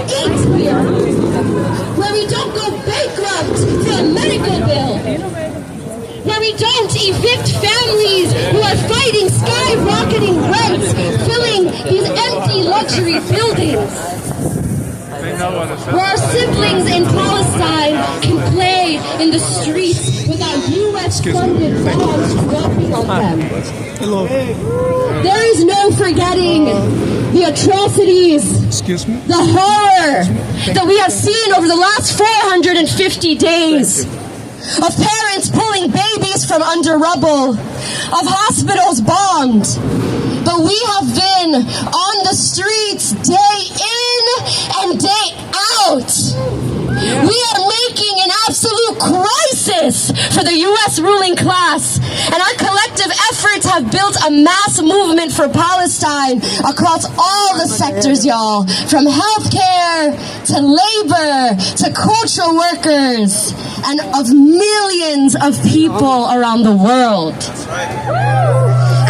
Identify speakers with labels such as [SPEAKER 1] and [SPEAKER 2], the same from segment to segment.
[SPEAKER 1] eat here, where we don't go bankrupt for a medical bill, where we don't evict families who are fighting skyrocketing rents, filling these empty luxury buildings, where our siblings in Palestine can play in the streets without U.S.-funded bombs dropping on them. There is no forgetting the atrocities, the horror that we have seen over the last 450 days of parents pulling babies from under rubble, of hospitals bombed. But we have been on the streets day in and day out. We are making an absolute crisis for the U.S. ruling class, and our collective efforts have built a mass movement for Palestine across all the sectors, y'all, from healthcare to labor to cultural workers, and of millions of people around the world.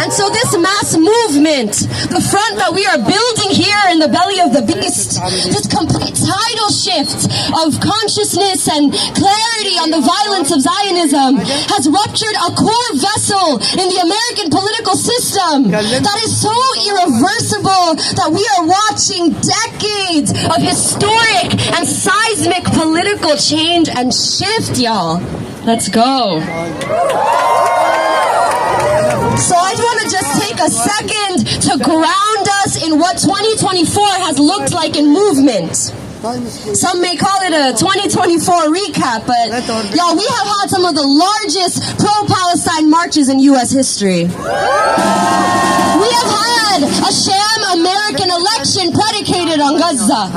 [SPEAKER 1] And so this mass movement, the front that we are building here in the belly of the beast, this complete tidal shift of consciousness and clarity on the violence of Zionism, has ruptured a core vessel in the American political system that is so irreversible that we are watching decades of historic and seismic political change and shift, y'all. Let's go. So I want to just take a second to ground us in what 2024 has looked like in movement. Some may call it a 2024 recap, but y'all, we have had some of the largest pro-Palestine marches in U.S. history. We have had a sham American election predicated on Gaza.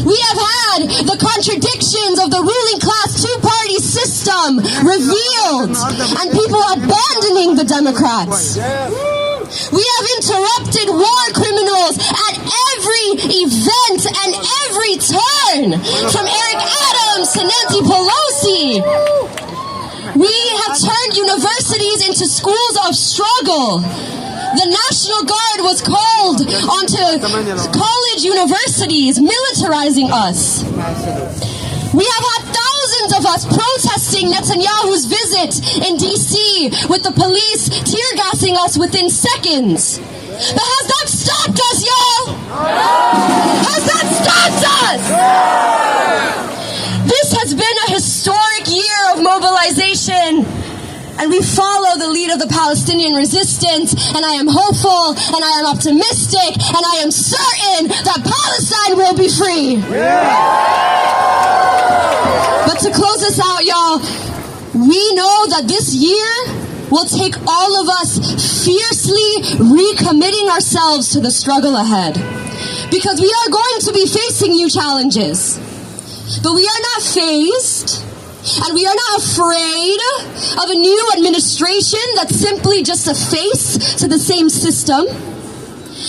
[SPEAKER 1] We have had the contradictions of the ruling class two-party system revealed, and people abandoning the Democrats. We have interrupted war criminals at every event and every turn, from Eric Adams to Nancy Pelosi. We have turned universities into schools of struggle. The National Guard was called onto college universities, militarizing us. We have had thousands of us protesting Netanyahu's visit in D.C. with the police tear gassing us within seconds. But has that stopped us, y'all? Has that stopped us? This has been a historic year of mobilization. And we follow the lead of the Palestinian resistance, and I am hopeful, and I am optimistic, and I am certain that Palestine will be free. But to close this out, y'all, we know that this year will take all of us fiercely recommitting ourselves to the struggle ahead. Because we are going to be facing new challenges. But we are not phased. And we are not afraid of a new administration that's simply just a face to the same system.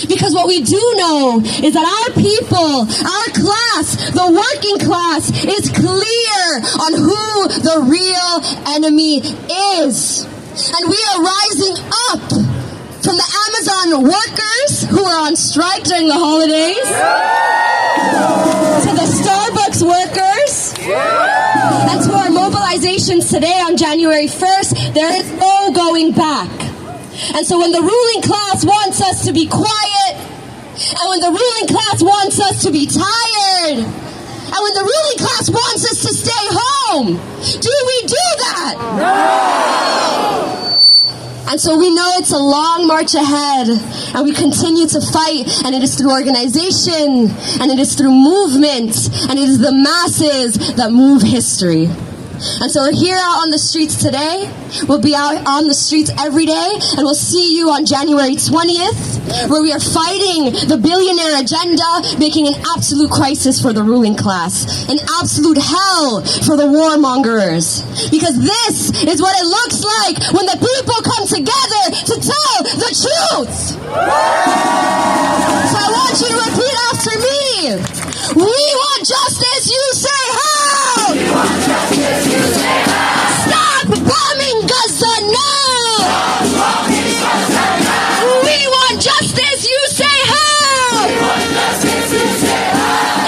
[SPEAKER 1] Because what we do know is that our people, our class, the working class, is clear on who the real enemy is. And we are rising up from the Amazon workers who are on strike during the holidays, to the Starbucks workers, and to our mobilizations today on January 1st, there is no going back. And so when the ruling class wants us to be quiet, and when the ruling class wants us to be tired, and when the ruling class wants us to stay home, do we do that? No! And so we know it's a long march ahead, and we continue to fight, and it is through organization, and it is through movement, and it is the masses that move history. And so we're here out on the streets today. We'll be out on the streets every day, and we'll see you on January 20th, where we are fighting the billionaire agenda, making an absolute crisis for the ruling class, an absolute hell for the warmongers. Because this is what it looks like when the people come together to tell the truth. So I want you to repeat after me. We want justice, you say how? We want justice, you say how? Stop bombing Gaza now! Stop bombing Gaza now! We want justice, you say how? We want justice, you say how?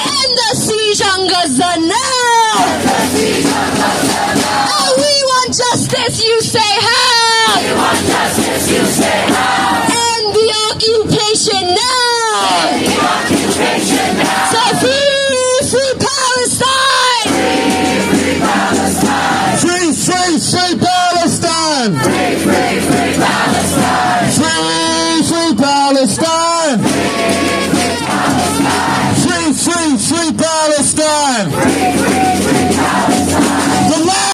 [SPEAKER 2] Palestine! Free, free, free Palestine!